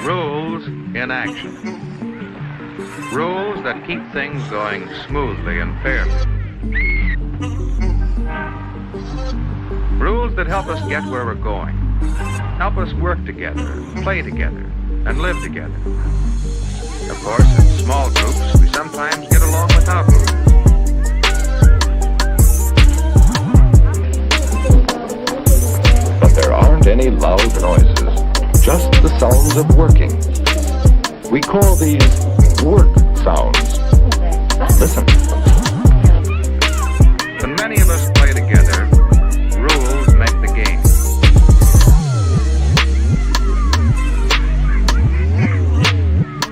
Rules in action. Rules that keep things going smoothly and fairly. Rules that help us get where we're going. Help us work together, play together, and live together. Of course, in small groups, we sometimes get along without rules. But there aren't any loud noises, just the sounds of working. We call these work sounds. Listen. When many of us play together, rules make the game.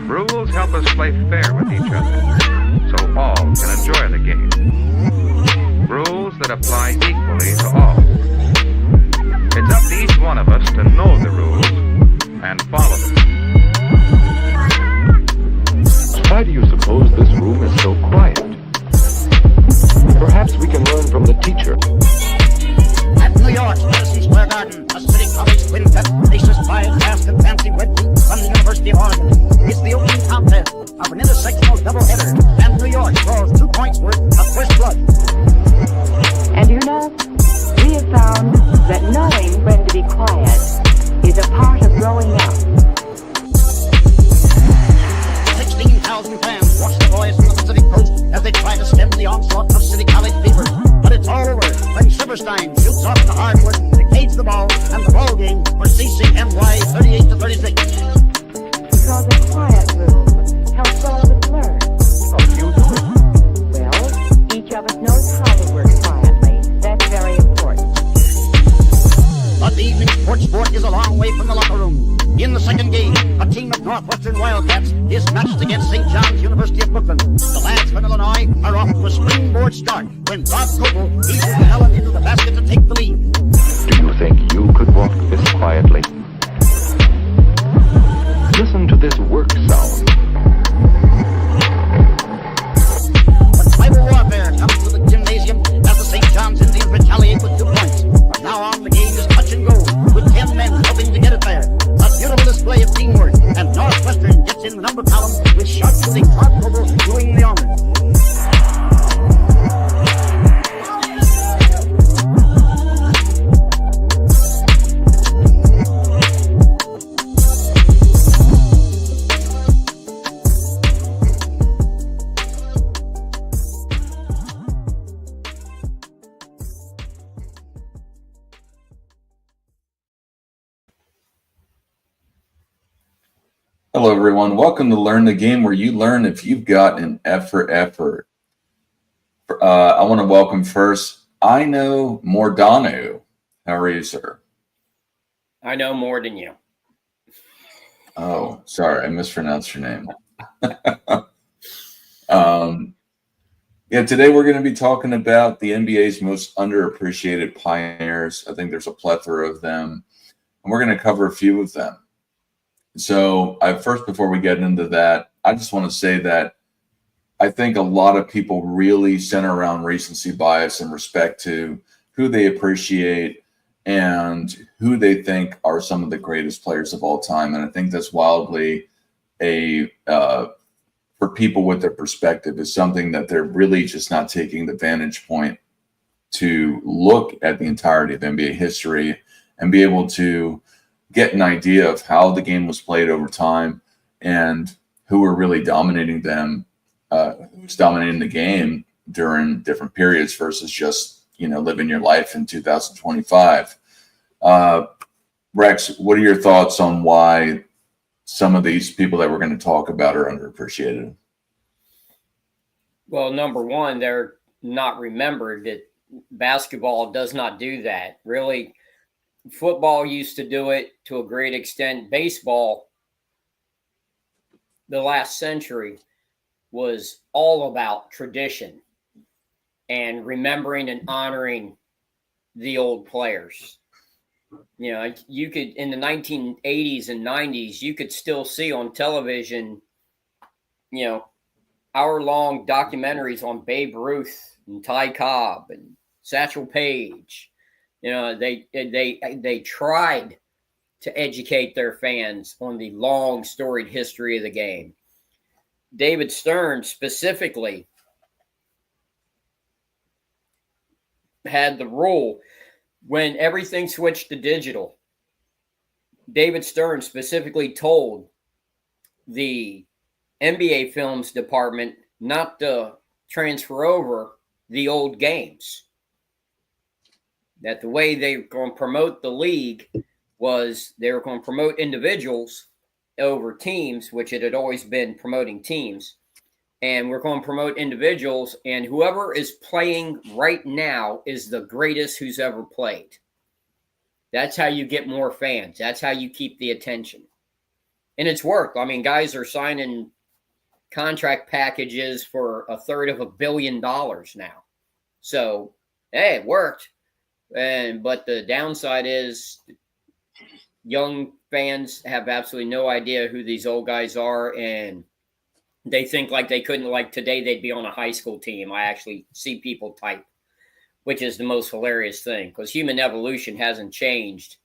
Rules help us play fair with each other, so all can enjoy the game. Rules that apply equally to all. It's up to each one of us to know the rules and follow them. Why do you suppose this room is so quiet? Perhaps we can learn from the teacher. At New York's Madison Square Garden, a city college quintet races five fast and fancy red boots from the University of Oregon. It's the opening contest of an intersectional doubleheader, and New York draws 2 points worth of first blood. And you know, we have found that knowing when to be quiet is a part of growing up. 16,000 fans watch the boys from the Pacific Coast as they try to stem the onslaught of City College fever. But it's all over when Silverstein shoots off the hardwood, decays the ball, and the ball game for CCNY 38-36. Because a quiet room helps all of us learn. How do you do it? Well, each of us knows how to work quietly. That's very important. But the evening sport is a long way from the locker room. In the second game, a team of Northwestern Wildcats is matched against St. John's University of Brooklyn. The lads from Illinois are off to a springboard start when Bob Coble leads Helen into the basket to take the lead. Do you think you could walk this quietly? Listen to this work sound. But tribal warfare comes to the gymnasium as the St. John's Indians retaliate with 2 points. But now on, the game is touch and go, with 10 men helping to get it there. A beautiful display of teamwork, and Northwestern gets in the number column with sharp shooting Bob Coble doing the honors. Hello, everyone. Welcome to Learn the Game, where you learn if you've got an F for effort. I want to welcome first Ino Mordanu. How are you, sir? I know more than you. Oh, sorry. I mispronounced your name. Today we're going to be talking about the NBA's most underappreciated pioneers. I think there's a plethora of them, and we're going to cover a few of them. So first, before we get into that, I just want to say that I think a lot of people really center around recency bias in respect to who they appreciate and who they think are some of the greatest players of all time. And I think that's wildly for people with their perspective, is something that they're really just not taking the vantage point to look at the entirety of NBA history and be able to get an idea of how the game was played over time and who were really dominating them, who's dominating the game during different periods versus just, living your life in 2025. Rex, what are your thoughts on why some of these people that we're going to talk about are underappreciated? Well, number one, they're not remembered. That basketball does not do that. Really, football used to do it to a great extent. Baseball, the last century, was all about tradition and remembering and honoring the old players. You could, in the 1980s and 90s, you could still see on television, hour-long documentaries on Babe Ruth and Ty Cobb and Satchel Paige You know, they tried to educate their fans on the long storied history of the game. David Stern specifically had the rule when everything switched to digital. David Stern specifically told the NBA films department not to transfer over the old games. That the way they were going to promote the league was they were going to promote individuals over teams, which it had always been promoting teams. And we're going to promote individuals, and whoever is playing right now is the greatest who's ever played. That's how you get more fans. That's how you keep the attention. And it's worked. I mean, guys are signing contract packages for $350 million now. So, hey, it worked. But the downside is young fans have absolutely no idea who these old guys are, and they think like they couldn't, like today they'd be on a high school team. I actually see people type, which is the most hilarious thing because human evolution hasn't changed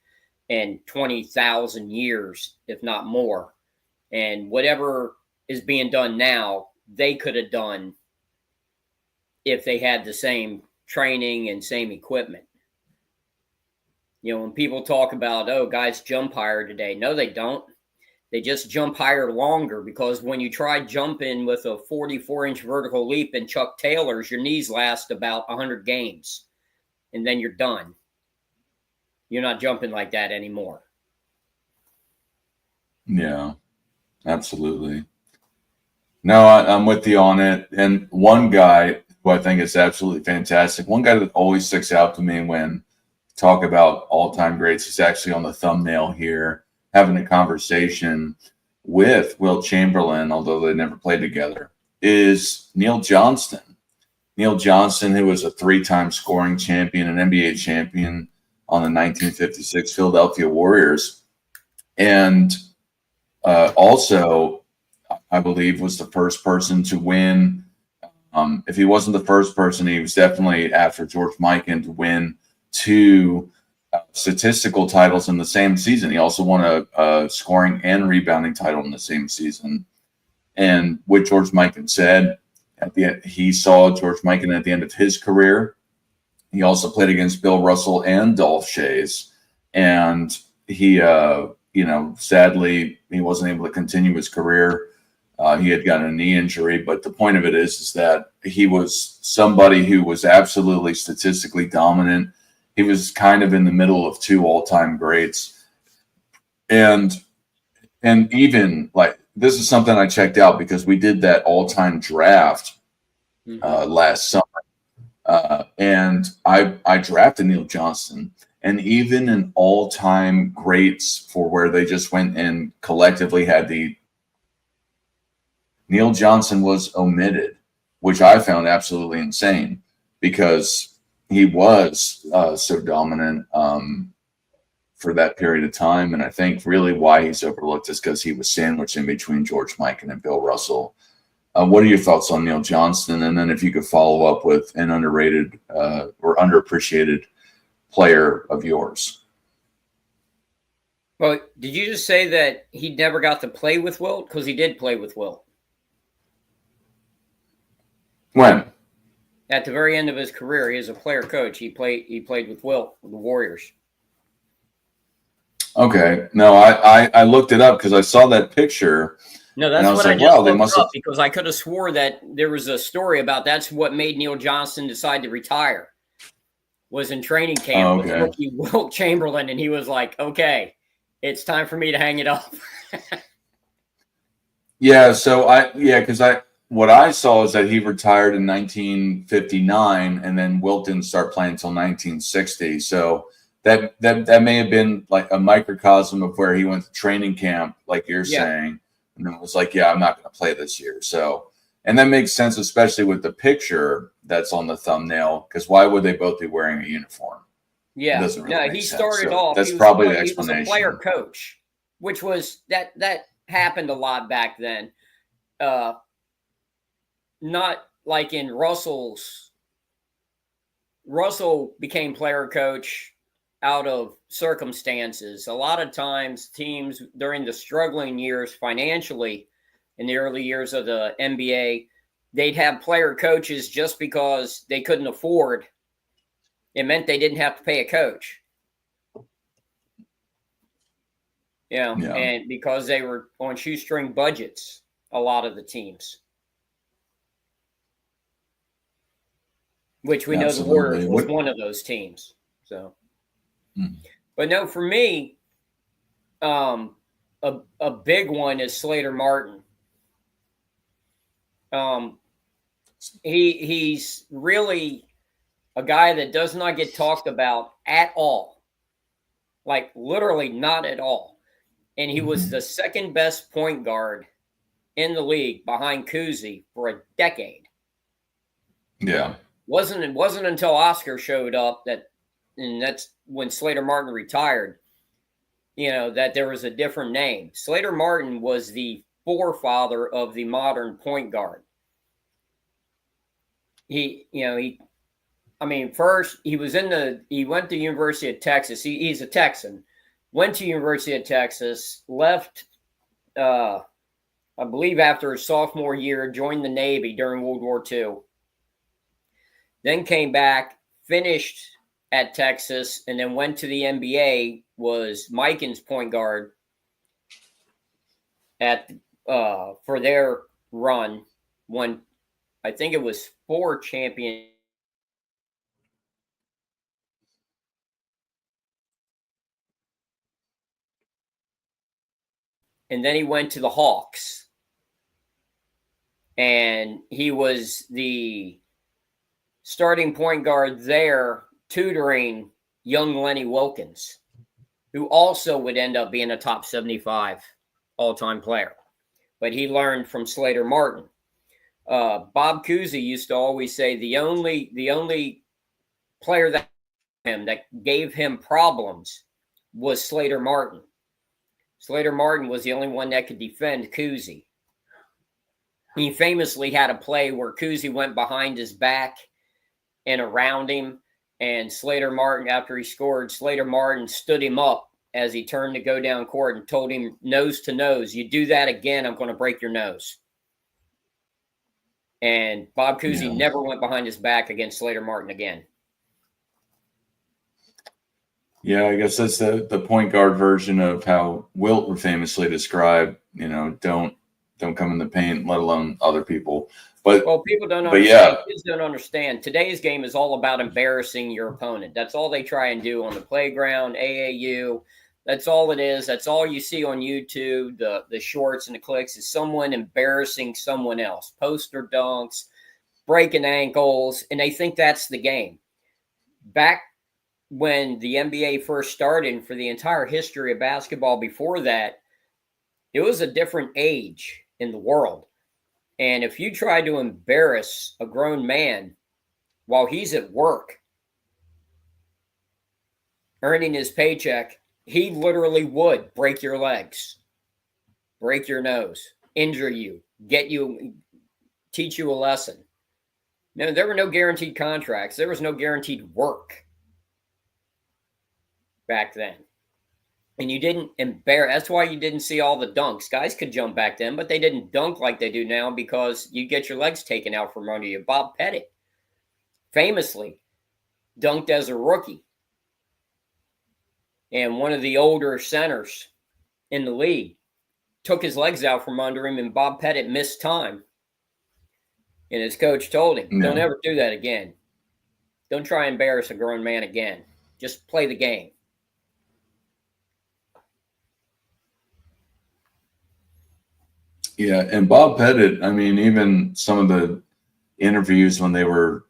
in 20,000 years, if not more. And whatever is being done now, they could have done if they had the same training and same equipment. You know, when people talk about, oh, guys jump higher today. No, they don't. They just jump higher longer because when you try jumping with a 44-inch vertical leap in Chuck Taylor's, your knees last about 100 games, and then you're done. You're not jumping like that anymore. Yeah, absolutely. No, I'm with you on it. And one guy who I think is absolutely fantastic, one guy that always sticks out to me when talk about all-time greats, he's actually on the thumbnail here, having a conversation with Wilt Chamberlain, although they never played together, is Neil Johnston. Neil Johnston, who was a 3-time scoring champion, an NBA champion on the 1956 Philadelphia Warriors. And also, I believe, was the first person to win. If he wasn't the first person, he was definitely after George Mikan to win 2 statistical titles in the same season. He also won a scoring and rebounding title in the same season. And what George Mikan said at the end, he saw George Mikan at the end of his career. He also played against Bill Russell and Dolph Schayes, and he, sadly, he wasn't able to continue his career. He had gotten a knee injury, but the point of it is that he was somebody who was absolutely statistically dominant. He was kind of in the middle of 2 all-time greats. And even like, this is something I checked out because we did that all-time draft last summer. And I drafted Neil Johnston, and even in all-time greats for where they just went and collectively had Neil Johnston was omitted, which I found absolutely insane because he was so dominant for that period of time. And I think really why he's overlooked is because he was sandwiched in between George Mikan and Bill Russell. What are your thoughts on Neil Johnston? And then if you could follow up with an underrated or underappreciated player of yours. Well, did you just say that he never got to play with Wilt? Because he did play with Wilt. When? At the very end of his career, he was a player coach. He played with Wilt, the Warriors. Okay. No, I looked it up because I saw that picture. No, that's what I just looked up because I could have swore that there was a story about that's what made Neil Johnston decide to retire. Was in training camp with rookie Wilt Chamberlain, and he was like, "Okay, it's time for me to hang it up." Yeah. So what I saw is that he retired in 1959, and then Wilt didn't start playing until 1960. So that may have been like a microcosm of where he went to training camp, like you're saying, and then was like, "Yeah, I'm not going to play this year." So, and that makes sense, especially with the picture that's on the thumbnail, because why would they both be wearing a uniform? Yeah, it doesn't really make sense. Started off. That's probably the explanation. He was a player coach, which was that happened a lot back then. Not like in Russell became player coach out of circumstances. A lot of times teams during the struggling years financially in the early years of the NBA, they'd have player coaches just because they couldn't afford. It meant they didn't have to pay a coach. Yeah. And because they were on shoestring budgets, a lot of the teams. Which we know the Warriors was one of those teams. So, but no, for me, a big one is Slater Martin. He's really a guy that does not get talked about at all, like literally not at all. And he was the second best point guard in the league behind Cousy for a decade. Yeah. It wasn't until Oscar showed up and that's when Slater Martin retired, that there was a different name. Slater Martin was the forefather of the modern point guard. First he went to University of Texas. He's a Texan. Went to University of Texas, left, I believe after his sophomore year, joined the Navy during World War II. Then came back, finished at Texas, and then went to the NBA, was Mikan's point guard for their run, won, I think it was 4 champions. And then he went to the Hawks. And he was the starting point guard there, tutoring young Lenny Wilkins, who also would end up being a top 75 all-time player. But he learned from Slater Martin. Bob Cousy used to always say the only player that gave him problems was Slater Martin. Slater Martin was the only one that could defend Cousy. He famously had a play where Cousy went behind his back and around him, and Slater Martin, after he scored, Slater Martin stood him up as he turned to go down court and told him nose to nose, "You do that again, I'm going to break your nose." And Bob Cousy never went behind his back against Slater Martin again. Yeah, I guess that's the point guard version of how Wilt famously described, don't come in the paint, let alone other people. But people don't understand. Kids don't understand. Today's game is all about embarrassing your opponent. That's all they try and do on the playground, AAU. That's all it is. That's all you see on YouTube, the shorts and the clicks is someone embarrassing someone else. Poster dunks, breaking ankles, and they think that's the game. Back when the NBA first started, and for the entire history of basketball before that, it was a different age in the world. And if you try to embarrass a grown man while he's at work, earning his paycheck, he literally would break your legs, break your nose, injure you, teach you a lesson. No, there were no guaranteed contracts. There was no guaranteed work back then. And you didn't embarrass. That's why you didn't see all the dunks. Guys could jump back then, but they didn't dunk like they do now because you get your legs taken out from under you. Bob Pettit famously dunked as a rookie. And one of the older centers in the league took his legs out from under him, and Bob Pettit missed time. And his coach told him, don't ever do that again. Don't try and embarrass a grown man again. Just play the game. Yeah, and Bob Pettit, even some of the interviews when they were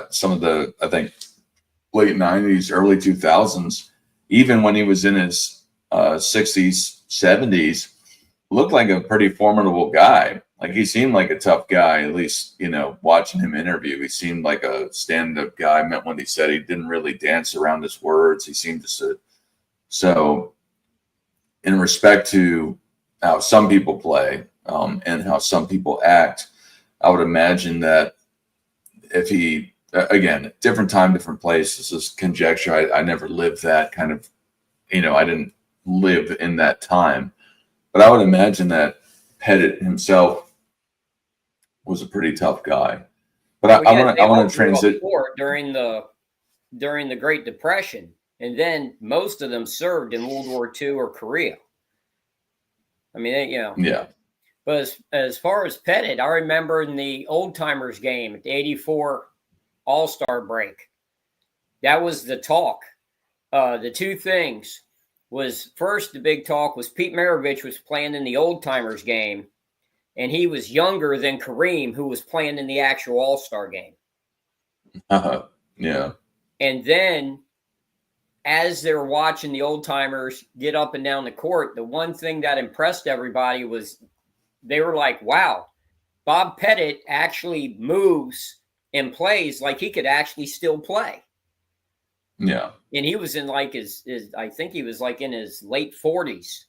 some of the, I think, late 90s, early 2000s, even when he was in his 60s, 70s, looked like a pretty formidable guy. Like he seemed like a tough guy, at least, watching him interview. He seemed like a stand-up guy, meant what he said. He didn't really dance around his words. He seemed to sit. So in respect to how some people play and how some people act, I would imagine that if he again, different time, different place. This is conjecture. I never lived that kind of, I didn't live in that time, but I would imagine that Pettit himself was a pretty tough guy. But Well, yeah, they I want all to grew up transit. poor during the Great Depression, and then most of them served in World War II or Korea. I mean, Yeah. But as far as Pettit, I remember in the old timers game at the '84 All-Star break, that was the talk. The two things was, first, the big talk was Pete Maravich was playing in the old timers game, and he was younger than Kareem, who was playing in the actual All-Star game. Yeah. And then as they're watching the old timers get up and down the court, the one thing that impressed everybody was they were like, wow, Bob Pettit actually moves and plays like he could actually still play. Yeah. And he was in like his I think he was like in his late 40s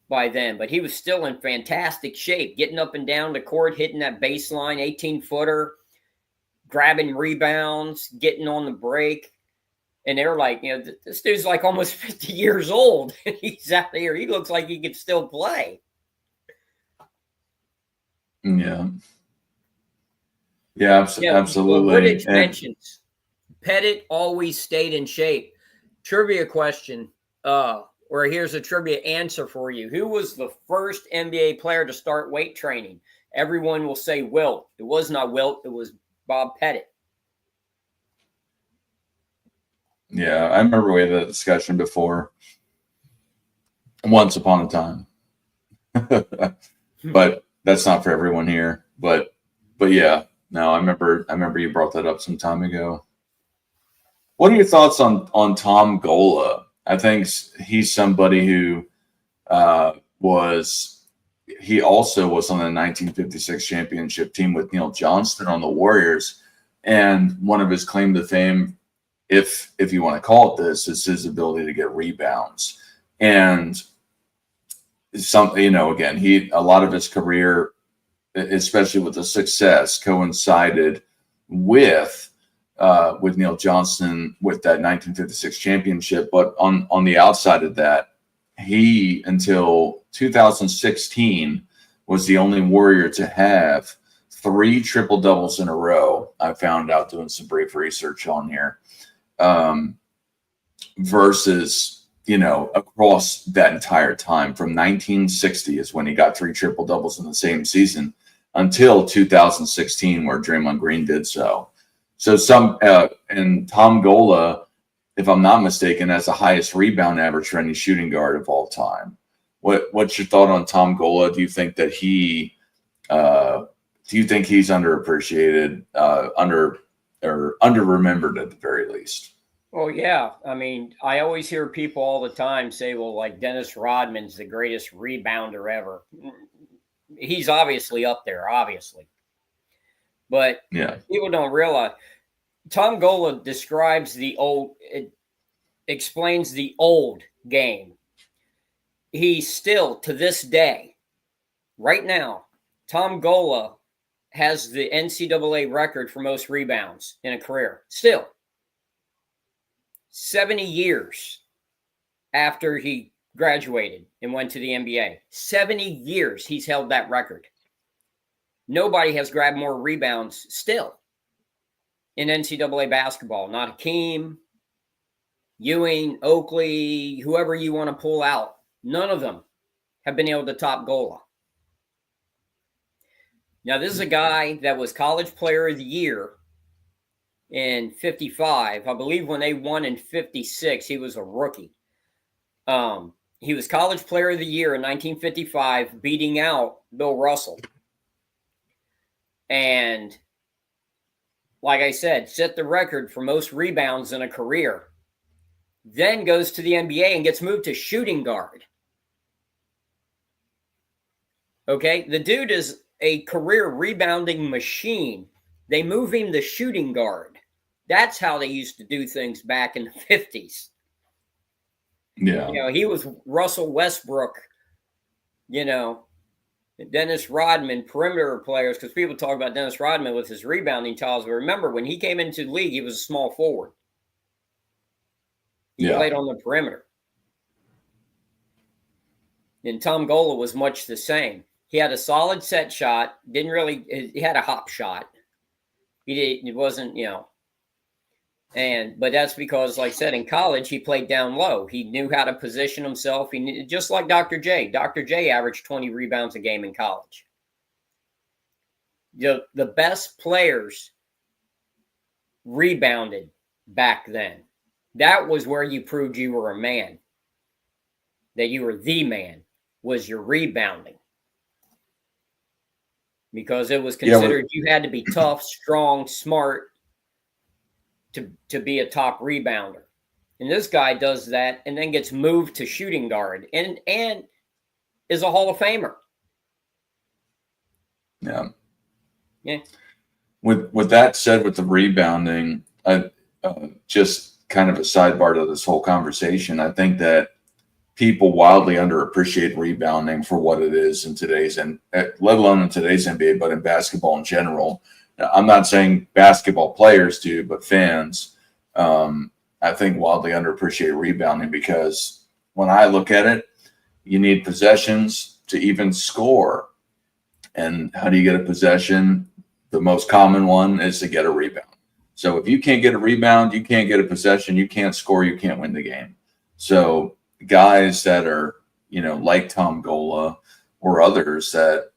by then, but he was still in fantastic shape, getting up and down the court, hitting that baseline 18-footer, grabbing rebounds, getting on the break. And they're like, this dude's like almost 50 years old. And he's out there. He looks like he could still play. Yeah. Yeah, absolutely. Well, Woodage mentions Pettit always stayed in shape. Trivia question, or here's a trivia answer for you. Who was the first NBA player to start weight training? Everyone will say Wilt. It was not Wilt. It was Bob Pettit. Yeah, I remember we had that discussion before. Once upon a time. But that's not for everyone here. But yeah, no, I remember you brought that up some time ago. What are your thoughts on Tom Gola? I think he's somebody who he also was on the 1956 championship team with Neil Johnston on the Warriors, and one of his claim to fame, if you want to call it this, is his ability to get rebounds. And again, a lot of his career, especially with the success, coincided with Neil Johnston with that 1956 championship. But on the outside of that, he, until 2016, was the only Warrior to have 3 triple doubles in a row. I found out doing some brief research on here, versus across that entire time from 1960 is when he got 3 triple doubles in the same season until 2016, where Draymond Green did so. So and Tom Gola, if I'm not mistaken, has the highest rebound average for any shooting guard of all time. What's your thought on Tom Gola? Do you think that he's underappreciated, underremembered at the very least? Well, yeah. I mean, I always hear people all the time say, well, like Dennis Rodman's the greatest rebounder ever. He's obviously up there, obviously. But yeah, people don't realize Tom Gola explains the old game. He still, to this day, right now, Tom Gola has the NCAA record for most rebounds in a career. Still. 70 years after he graduated and went to the NBA. 70 years he's held that record. Nobody has grabbed more rebounds still in NCAA basketball. Not Hakeem, Ewing, Oakley, whoever you want to pull out. None of them have been able to top Gola. Now, this is a guy that was College Player of the Year in 55. I believe when they won in 56, he was a rookie. He was College Player of the Year in 1955, beating out Bill Russell. And like I said, set the record for most rebounds in a career. Then goes to the NBA and gets moved to shooting guard. Okay, the dude is a career rebounding machine. They move him to shooting guard. That's how they used to do things back in the 50s. Yeah. He was Russell Westbrook, Dennis Rodman, perimeter players, because people talk about Dennis Rodman with his rebounding titles. But remember, when he came into the league, he was a small forward. He played on the perimeter. And Tom Gola was much the same. He had a solid set shot. He had a hop shot. It wasn't, but that's because, like I said, in college, he played down low. He knew how to position himself. Just like Dr. J. Dr. J averaged 20 rebounds a game in college. The best players rebounded back then. That was where you proved you were a man, that you were the man, was your rebounding. Because it was considered you had to be tough, strong, smart to be a top rebounder. And this guy does that and then gets moved to shooting guard and is a Hall of Famer. Yeah. Yeah. With that said, with the rebounding, just kind of a sidebar to this whole conversation, I think that people wildly underappreciate rebounding for what it is in today's, and let alone in today's NBA, but in basketball in general. Now, I'm not saying basketball players do, but fans, I think wildly underappreciate rebounding, because when I look at it, you need possessions to even score. And how do you get a possession? The most common one is to get a rebound. So if you can't get a rebound, you can't get a possession, you can't score, you can't win the game. So guys that are, like Tom Gola or others that,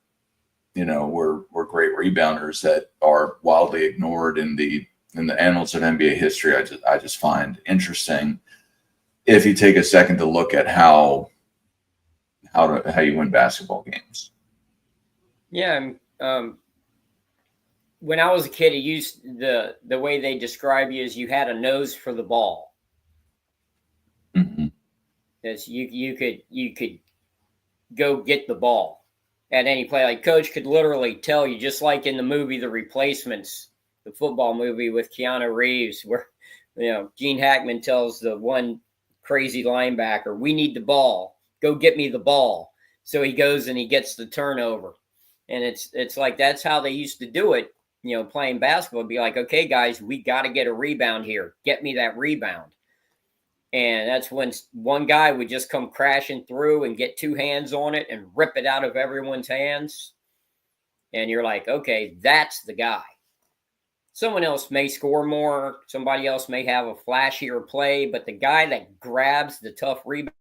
were great rebounders that are wildly ignored in the annals of NBA history, I just find interesting if you take a second to look at how you win basketball games. Yeah. When I was a kid, it used the way they describe you is you had a nose for the ball. Mm-hmm. As you could go get the ball at any play. Like coach could literally tell you, just like in the movie The Replacements, the football movie with Keanu Reeves, where Gene Hackman tells the one crazy linebacker, "We need the ball. Go get me the ball." So he goes and he gets the turnover. And it's like that's how they used to do it, playing basketball. It'd be like, okay, guys, we got to get a rebound here. Get me that rebound. And that's when one guy would just come crashing through and get two hands on it and rip it out of everyone's hands. And you're like, okay, that's the guy. Someone else may score more. Somebody else may have a flashier play. But the guy that grabs the tough rebound.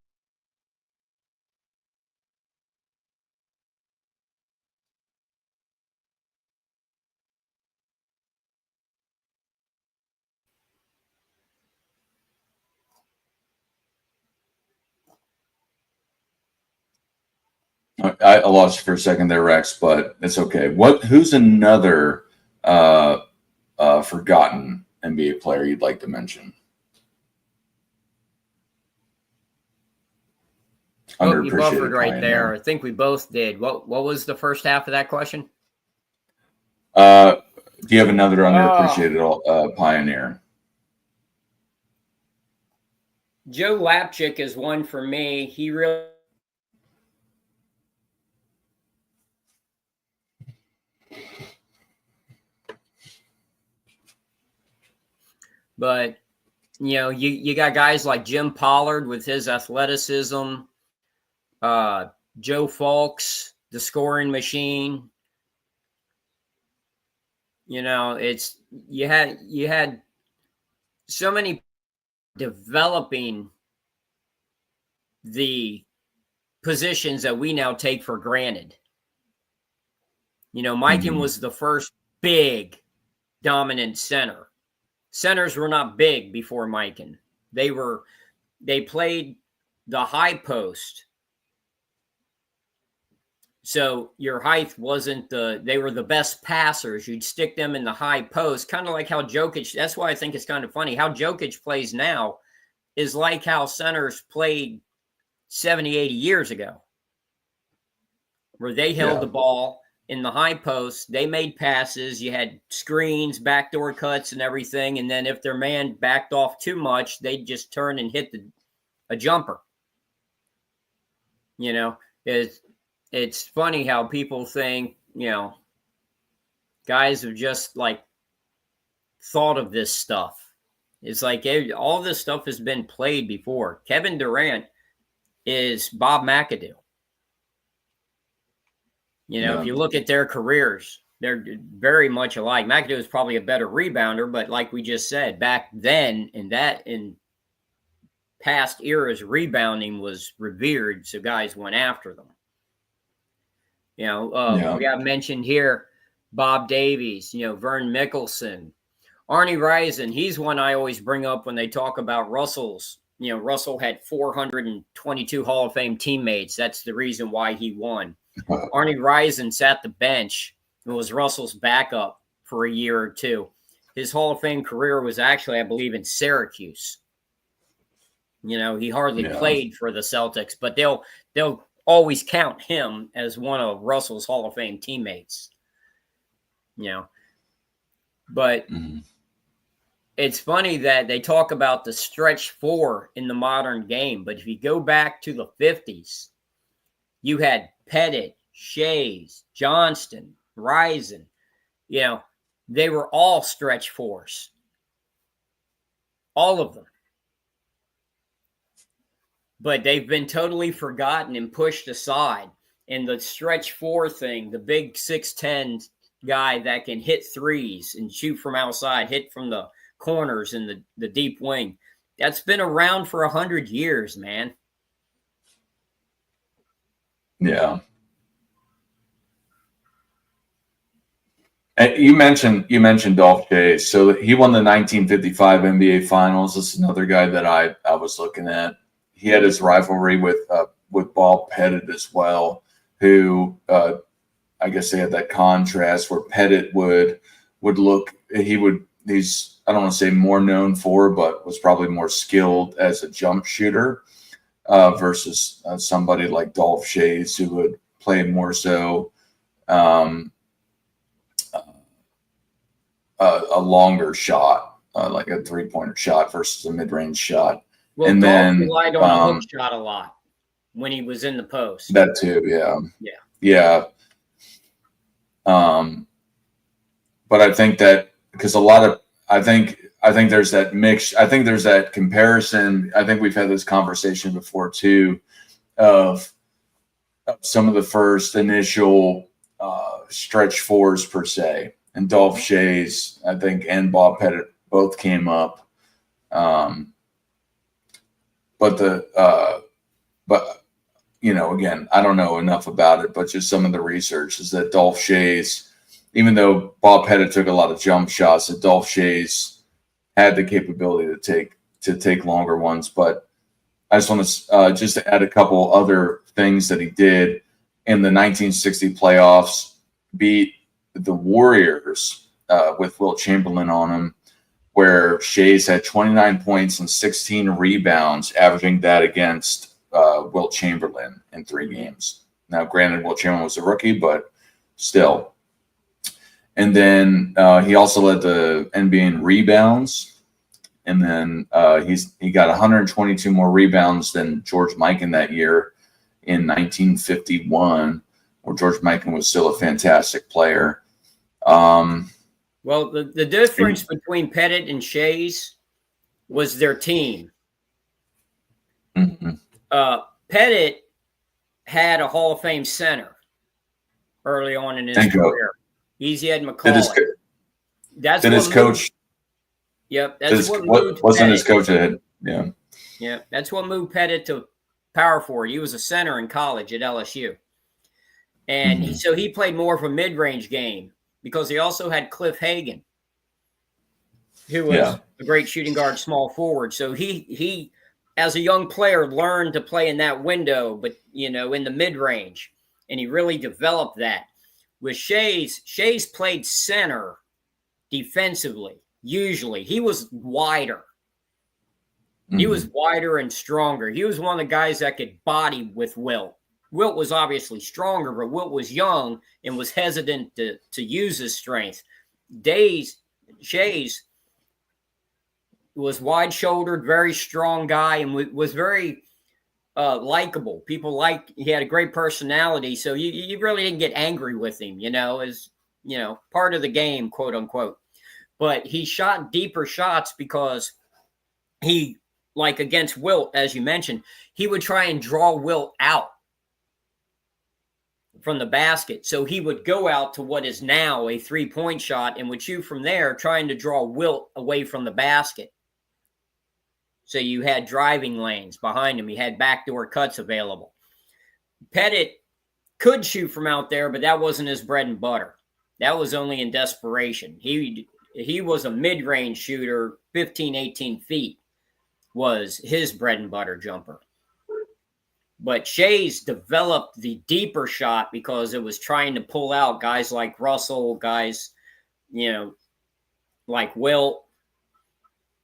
I lost you for a second there, Rex, but it's okay. Who's another forgotten NBA player you'd like to mention? Oh, you buffered right there. I think we both did. What was the first half of that question? Do you have another underappreciated pioneer? Joe Lapchick is one for me. He really. But, you got guys like Jim Pollard with his athleticism, Joe Fulks, the scoring machine. You had so many developing the positions that we now take for granted. Mikan was the first big dominant center. Centers were not big before Mikan. They played the high post. So your height wasn't they were the best passers. You'd stick them in the high post, kind of like how Jokic, that's why I think it's kind of funny. How Jokic plays now is like how centers played 70, 80 years ago, where they held the ball in the high post. They made passes. You had screens, backdoor cuts, and everything. And then if their man backed off too much, they'd just turn and hit a jumper. it's funny how people think, guys have just like thought of this stuff. It's like all this stuff has been played before. Kevin Durant is Bob McAdoo. If you look at their careers, they're very much alike. McAdoo is probably a better rebounder, but like we just said, back then in past eras, rebounding was revered, so guys went after them. We got mentioned here Bob Davies, Vern Mickelson, Arnie Rison. He's one I always bring up when they talk about Russell's. Russell had 422 Hall of Fame teammates. That's the reason why he won. Arnie Rison sat the bench and was Russell's backup for a year or two. His Hall of Fame career was actually, I believe, in Syracuse. He hardly played for the Celtics, but they'll always count him as one of Russell's Hall of Fame teammates. But it's funny that they talk about the stretch four in the modern game, but if you go back to the 50s, you had Pettit, Shays, Johnston, Rison. They were all stretch fours. All of them. But they've been totally forgotten and pushed aside. And the stretch four thing, the big 6'10" guy that can hit threes and shoot from outside, hit from the corners and the deep wing, that's been around for 100 years, man. Yeah. And you mentioned Dolph Chase. So he won the 1955 NBA Finals. This is another guy that I was looking at. He had his rivalry with Bob Pettit as well, who I guess they had that contrast where Pettit would look. He's I don't want to say more known for, but was probably more skilled as a jump shooter versus somebody like Dolph Chase, who would play more so a longer shot, like a 3-pointer shot versus a mid-range shot. Well, and Dolph then relied on a hook shot a lot when he was in the post. That too, yeah. But I think that because I think there's that mix. I think there's that comparison. I think we've had this conversation before too, of some of the first initial stretch fours per se, and Dolph Chase, I think, and Bob Pettit both came up. But again, I don't know enough about it, but just some of the research is that Dolph Chase, even though Bob Pettit took a lot of jump shots, that Dolph Chase had the capability to take longer ones. But I just want to just to add a couple other things that he did in the 1960 playoffs, beat the Warriors with Wilt Chamberlain on him, where Shays had 29 points and 16 rebounds, averaging that against Wilt Chamberlain in 3 games. Now, granted, Wilt Chamberlain was a rookie, but still. And then he also led the NBA in rebounds. And then he got 122 more rebounds than George Mikan that year in 1951, where George Mikan was still a fantastic player. Well, the difference between Pettit and Shays was their team. Mm-hmm. Pettit had a Hall of Fame center early on in his career. Easy Ed McCall. That's his coach. Yep, that's what moved. Wasn't his coach ahead? Yeah. Yeah, that's what moved Pettit to power forward. He was a center in college at LSU, and so he played more of a mid-range game, because he also had Cliff Hagan, who was a great shooting guard, small forward. So he, as a young player, learned to play in that window, but, in the mid-range. And he really developed that. With Shays played center defensively, usually. He was wider. He was wider and stronger. He was one of the guys that could body with Wilt. Wilt was obviously stronger, but Wilt was young and was hesitant to use his strength. Shays was wide-shouldered, very strong guy, and was very likable. People he had a great personality, so you really didn't get angry with him, as part of the game, quote unquote. But he shot deeper shots because he, like against Wilt, as you mentioned, he would try and draw Wilt out from the basket. So he would go out to what is now a 3-point shot and would shoot from there, trying to draw Wilt away from the basket. So you had driving lanes behind him. You had backdoor cuts available. Pettit could shoot from out there, but that wasn't his bread and butter. That was only in desperation. He was a mid-range shooter, 15, 18 feet was his bread and butter jumper. But Shea's developed the deeper shot because it was trying to pull out guys like Russell, guys, like Wilt.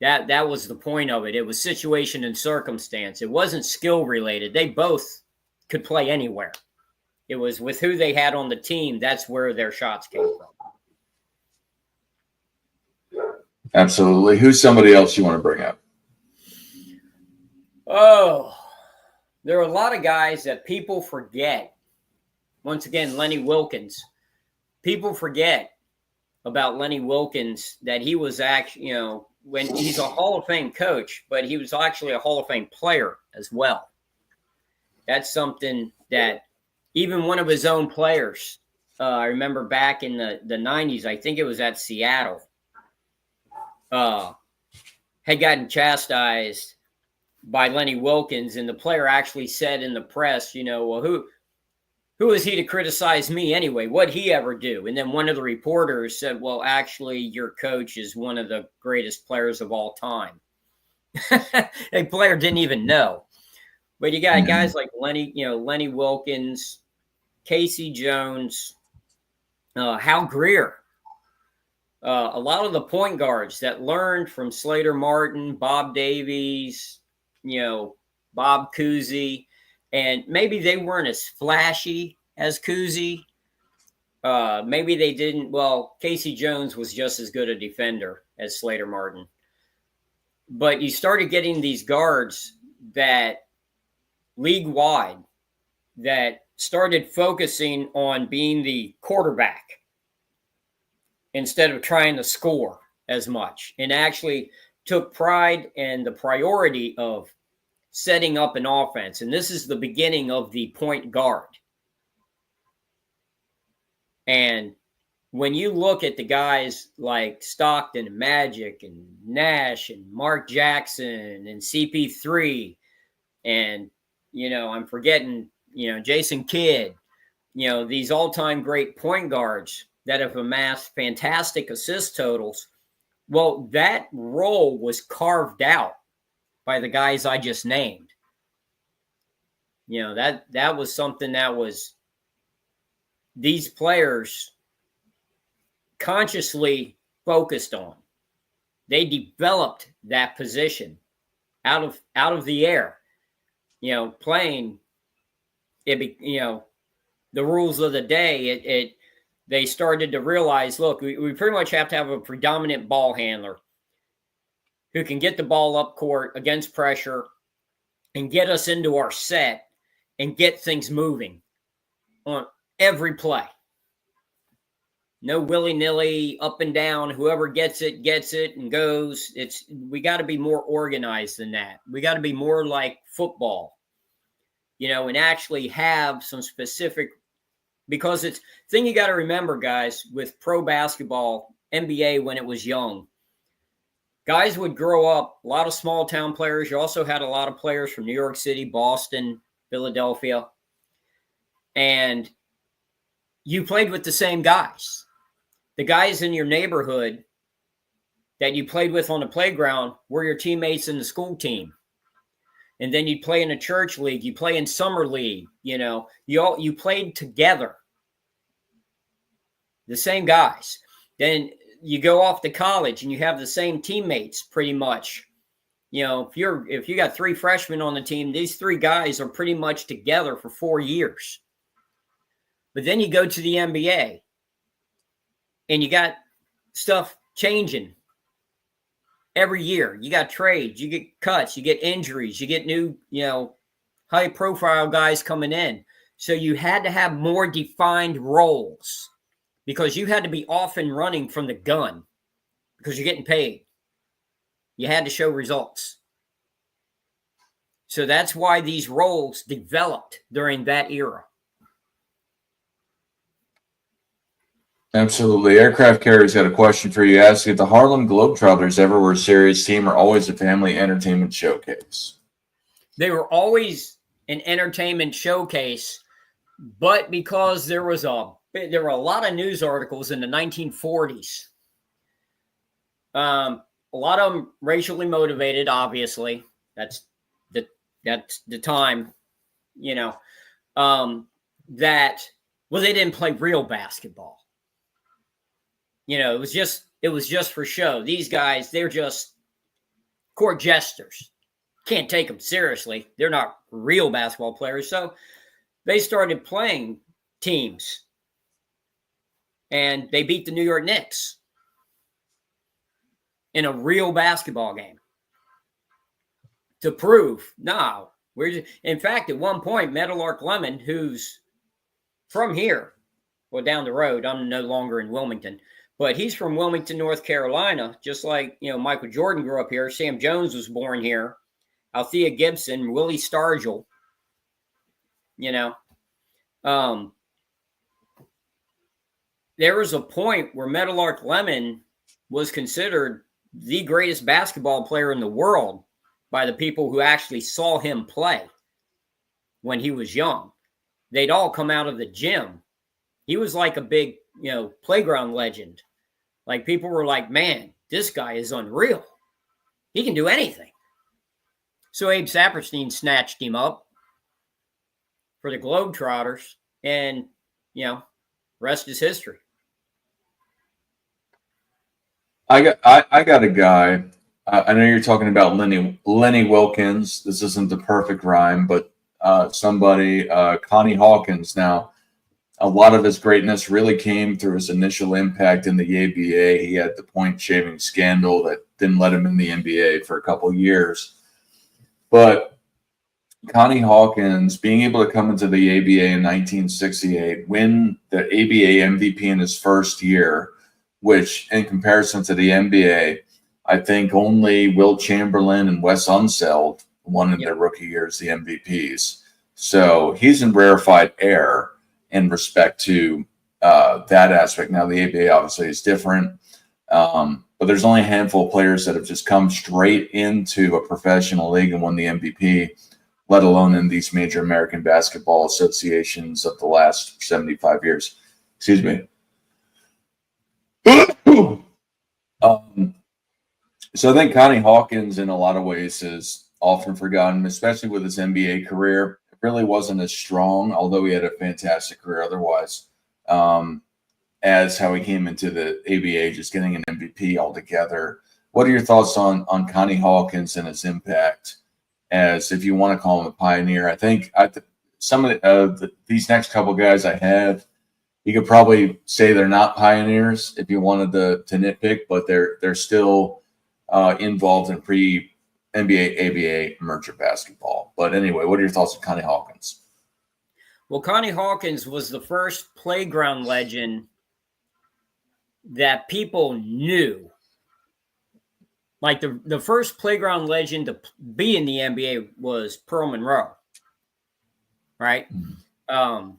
That was the point of it. It was situation and circumstance. It wasn't skill related. They both could play anywhere. It was with who they had on the team. That's where their shots came from. Absolutely. Who's somebody else you want to bring up? Oh, there are a lot of guys that people forget. Once again, Lenny Wilkens. People forget about Lenny Wilkens, that he was actually, when he's a Hall of Fame coach, but he was actually a Hall of Fame player as well. That's something that even one of his own players, I remember back in the 90s, I think it was at Seattle, had gotten chastised by Lenny Wilkens, and the player actually said in the press, well, who is he to criticize me anyway? What'd he ever do? And then one of the reporters said, well, actually, your coach is one of the greatest players of all time. A player didn't even know. But you got guys like Lenny Wilkens, Casey Jones, Hal Greer. A lot of the point guards that learned from Slater Martin, Bob Davies, Bob Cousy, and maybe they weren't as flashy as Cousy. Maybe they didn't. Well, Casey Jones was just as good a defender as Slater Martin. But you started getting these guards that league-wide that started focusing on being the quarterback instead of trying to score as much, and actually took pride and the priority of setting up an offense. And this is the beginning of the point guard. And when you look at the guys like Stockton and Magic and Nash and Mark Jackson and CP3 and, I'm forgetting, Jason Kidd, these all-time great point guards that have amassed fantastic assist totals. Well, that role was carved out by the guys I just named. That was something that was these players consciously focused on. They developed that position out of the air. Playing it. The rules of the day. They started to realize, look, we pretty much have to have a predominant ball handler who can get the ball up court against pressure and get us into our set and get things moving on every play. No willy-nilly up and down. Whoever gets it and goes. We got to be more organized than that. We got to be more like football, and actually have some specific, because it's thing you got to remember, guys, with pro basketball, NBA when it was young, guys would grow up, a lot of small town players. You also had a lot of players from New York City, Boston, Philadelphia, and you played with the same guys. The guys in your neighborhood that you played with on the playground were your teammates in the school team. And then you'd play in a church league, you play in summer league, you played together. The same guys. Then you go off to college and you have the same teammates pretty much. If you got 3 freshmen on the team, these 3 guys are pretty much together for 4 years. But then you go to the NBA and you got stuff changing every year. You got trades, you get cuts, you get injuries, you get new, high-profile guys coming in. So you had to have more defined roles because you had to be off and running from the gun because you're getting paid. You had to show results. So that's why these roles developed during that era. Absolutely. Aircraft Carrier's got a question for you. Ask if the Harlem Globetrotters ever were a serious team or always a family entertainment showcase. They were always an entertainment showcase, but because there were a lot of news articles in the 1940s. A lot of them racially motivated, obviously. That's the time, you know. They didn't play real basketball. You know, it was just for show. These guys, they're just court jesters. Can't take them seriously. They're not real basketball players. So they started playing teams, and they beat the New York Knicks in a real basketball game to prove, no, in fact, at one point, Meadowlark Lemon, who's from here, well, down the road, I'm no longer in Wilmington, but he's from Wilmington, North Carolina, just like, you know, Michael Jordan grew up here. Sam Jones was born here. Althea Gibson, Willie Stargell, you know. There was a point where Meadowlark Lemon was considered the greatest basketball player in the world by the people who actually saw him play when he was young. They'd all come out of the gym. He was like a big, you know, playground legend. Like, people were like, man, this guy is unreal. He can do anything. So Abe Saperstein snatched him up for the Globetrotters, and, you know, rest is history. I got a guy. I know you're talking about Lenny Wilkins. This isn't the perfect rhyme, but somebody, Connie Hawkins. Now, a lot of his greatness really came through his initial impact in the ABA. He had the point shaving scandal that didn't let him in the NBA for a couple years. But Connie Hawkins, being able to come into the ABA in 1968, win the ABA MVP in his first year, which in comparison to the NBA, I think only Will Chamberlain and Wes Unseld won in their rookie years the MVPs. So he's in rarefied air in respect to that aspect. Now, the ABA obviously is different, but there's only a handful of players that have just come straight into a professional league and won the MVP, let alone in these major American basketball associations of the last 75 years. Excuse me. So I think Connie Hawkins, in a lot of ways, is often forgotten, especially with his NBA career. It really wasn't as strong, although he had a fantastic career otherwise, as how he came into the ABA, just getting an MVP altogether. What are your thoughts on Connie Hawkins and his impact as, if you want to call him a pioneer? I think some of these next couple guys I have, you could probably say they're not pioneers if you wanted to nitpick, but they're still involved in pre-NBA, ABA merger basketball. But anyway, what are your thoughts on Connie Hawkins? Well, Connie Hawkins was the first playground legend that people knew. Like, the first playground legend to be in the NBA was Pearl Monroe, right? Mm-hmm.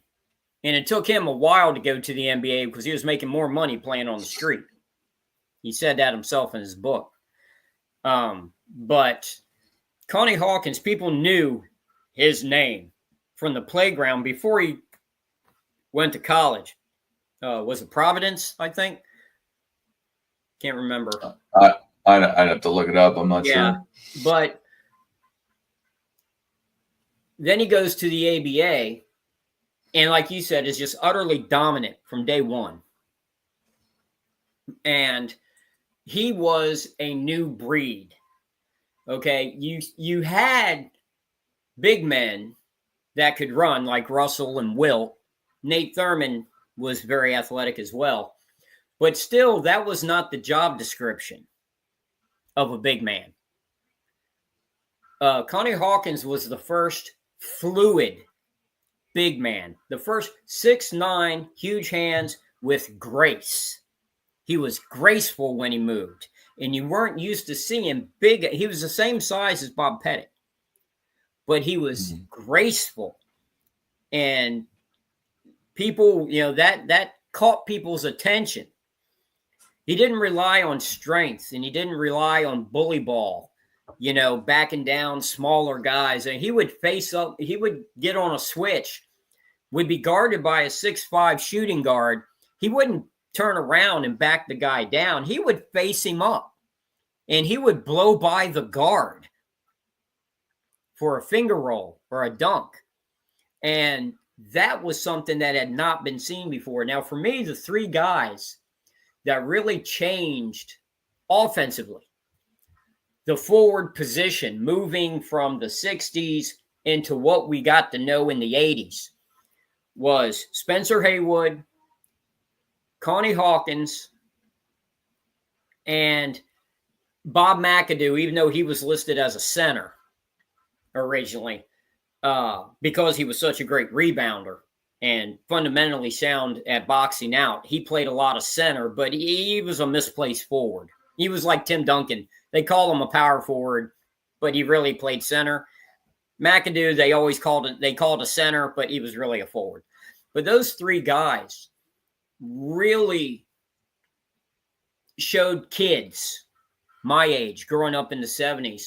And it took him a while to go to the NBA because he was making more money playing on the street. He said that himself in his book. But Connie Hawkins, people knew his name from the playground before he went to college. Was it Providence, I think? Can't remember. I'd have to look it up. I'm not sure. But then he goes to the ABA, and like you said, is just utterly dominant from day one. And he was a new breed. Okay, you had big men that could run like Russell and Wilt. Nate Thurman was very athletic as well. But still, that was not the job description of a big man. Connie Hawkins was the first fluid, big man. The first 6'9", huge hands with grace. He was graceful when he moved, and you weren't used to seeing big. He was the same size as Bob Pettit, but he was graceful, and people, that caught people's attention. He didn't rely on strength, and he didn't rely on bully ball, backing down smaller guys. And he would face up. He would get on a switch, would be guarded by a 6'5" shooting guard. He wouldn't turn around and back the guy down. He would face him up, and he would blow by the guard for a finger roll or a dunk. And that was something that had not been seen before. Now, for me, the three guys that really changed offensively, the forward position, moving from the 60s into what we got to know in the 80s, was Spencer Haywood, Connie Hawkins, and Bob McAdoo, even though he was listed as a center originally, because he was such a great rebounder and fundamentally sound at boxing out. He played a lot of center, but he was a misplaced forward. He was like Tim Duncan. They call him a power forward, but he really played center. McAdoo, they called a center, but he was really a forward. But those three guys really showed kids my age, growing up in the 70s,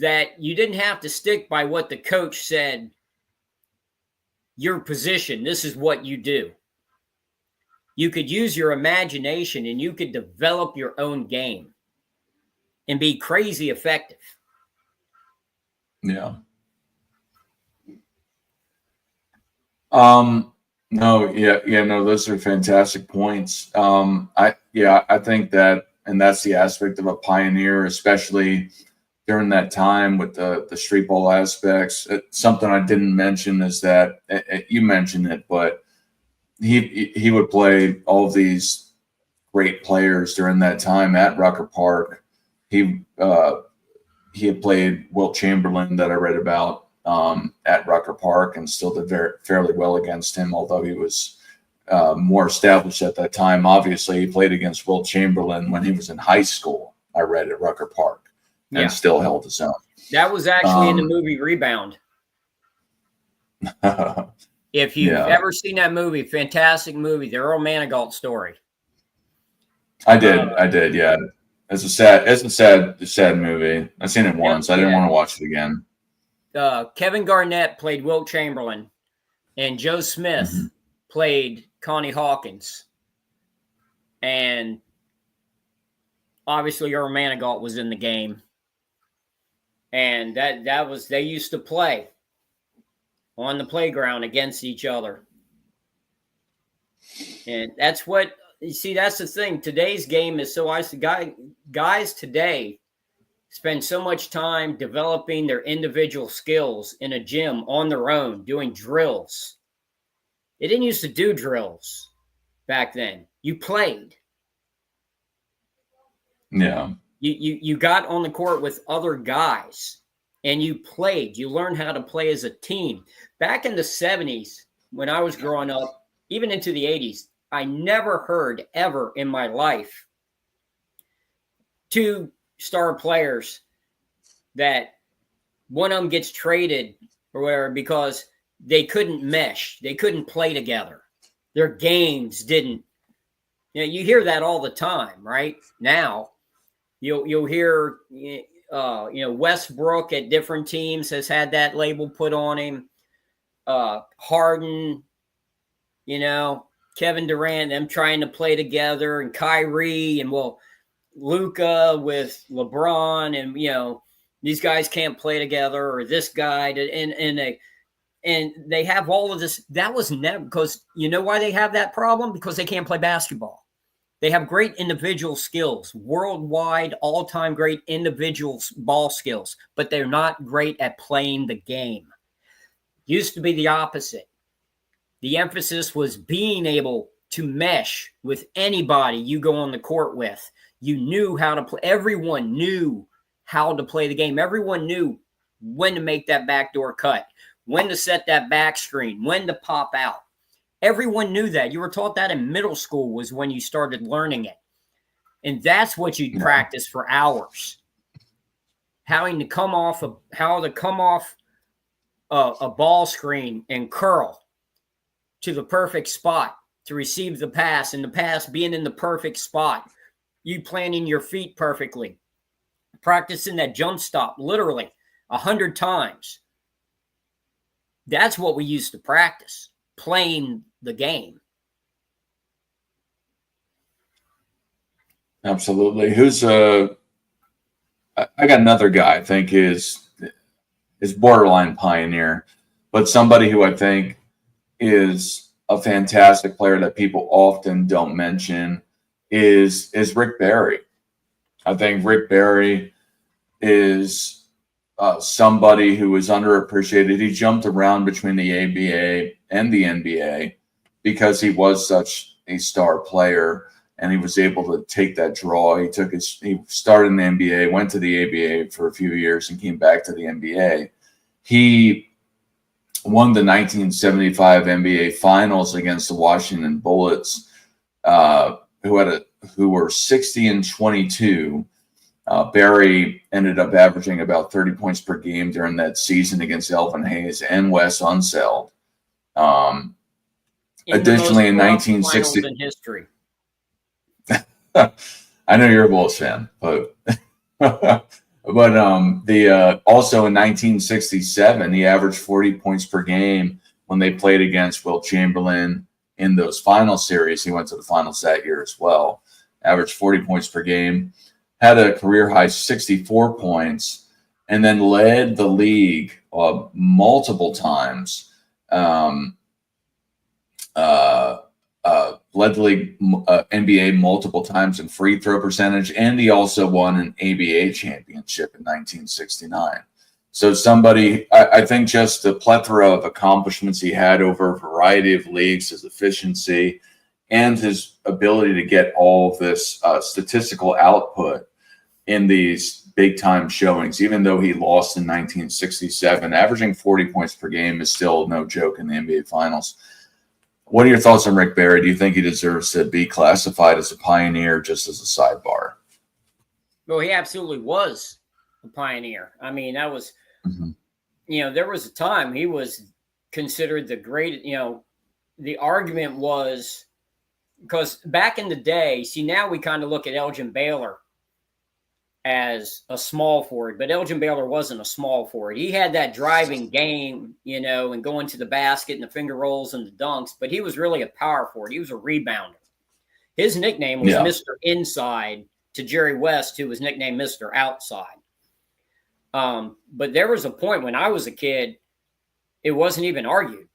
that you didn't have to stick by what the coach said, your position, this is what you do. You could use your imagination, and you could develop your own game and be crazy effective. Yeah. No, those are fantastic points. I think that, and that's the aspect of a pioneer, especially during that time with the street ball aspects. Something I didn't mention is that you mentioned it, but he would play all of these great players during that time at Rucker Park. He had played Wilt Chamberlain, that I read about, at Rucker Park, and still did fairly well against him, although he was more established at that time. Obviously, he played against Wilt Chamberlain when he was in high school, I read, at Rucker Park, and still held his own. That was actually in the movie Rebound. If you've ever seen that movie, fantastic movie, the Earl Manigault story. I did, yeah. It's a sad movie. I've seen it once. I didn't want to watch it again. Kevin Garnett played Wilt Chamberlain, and Joe Smith played Connie Hawkins. And obviously Earl Manigault was in the game. And they used to play on the playground against each other. And that's what, you see, that's the thing. Today's game is so isolated. Guys today spend so much time developing their individual skills in a gym on their own, doing drills. They didn't used to do drills back then. You played. Yeah. You got on the court with other guys, and you played. You learned how to play as a team. Back in the 70s, when I was growing up, even into the 80s, I never heard ever in my life two star players that one of them gets traded or whatever because they couldn't mesh. They couldn't play together. Their games didn't. You hear that all the time, right? Now, you'll hear, Westbrook at different teams has had that label put on him. Harden, Kevin Durant, them trying to play together, and Kyrie, and Luka with LeBron, and these guys can't play together, or this guy, and they have all of this. That was never, because you know why they have that problem? Because they can't play basketball. They have great individual skills, worldwide, all-time great individual ball skills, but they're not great at playing the game. Used to be the opposite. The emphasis was being able to mesh with anybody you go on the court with. You knew how to play. Everyone knew how to play the game. Everyone knew when to make that backdoor cut, when to set that back screen, when to pop out. Everyone knew that. You were taught that in middle school was when you started learning it. And that's what you'd practice for hours. How to come off a ball screen and curl to the perfect spot to receive the pass, and the pass being in the perfect spot. You planting your feet perfectly. Practicing that jump stop literally 100 times. That's what we used to practice, playing the game. Absolutely. I got another guy I think is borderline pioneer, but somebody who I think is a fantastic player that people often don't mention is Rick Barry. I think Rick Barry is somebody who is underappreciated. He jumped around between the ABA and the NBA because he was such a star player, and he was able to take that draw. He started in the NBA, went to the ABA for a few years, and came back to the NBA. He won the 1975 NBA Finals against the Washington Bullets, who were 60-22. Barry ended up averaging about 30 points per game during that season against Elvin Hayes and Wes Unseld. Additionally, in 1960, in history. I know you're a Bulls fan, but also in 1967, he averaged 40 points per game when they played against Wilt Chamberlain in those final series. He went to the finals that year as well. Averaged 40 points per game, had a career high 64 points, and then led the league multiple times. Led the league NBA multiple times in free throw percentage, and he also won an ABA championship in 1969. So I think just the plethora of accomplishments he had over a variety of leagues, his efficiency, and his ability to get all of this statistical output in these big-time showings, even though he lost in 1967, averaging 40 points per game is still no joke in the NBA Finals. What are your thoughts on Rick Barry? Do you think he deserves to be classified as a pioneer, just as a sidebar? Well, he absolutely was a pioneer. I mean, that was, there was a time he was considered the great, the argument was, because back in the day, see, now we kind of look at Elgin Baylor as a small forward, but Elgin Baylor wasn't a small forward. He had that driving game, and going to the basket and the finger rolls and the dunks, but he was really a power forward. He was a rebounder. His nickname was Mr. Inside to Jerry West, who was nicknamed Mr. Outside. But there was a point when I was a kid, it wasn't even argued.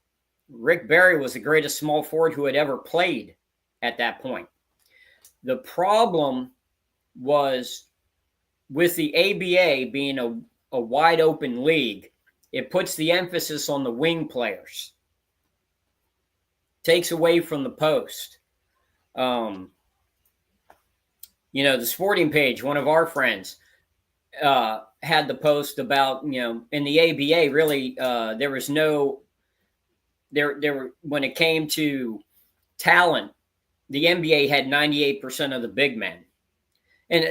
Rick Barry was the greatest small forward who had ever played at that point. The problem was, with the ABA being a wide open league, it puts the emphasis on the wing players, takes away from the post. The Sporting Page, one of our friends, had the post about, in the ABA, really, there was no, when it came to talent, the NBA had 98% of the big men. And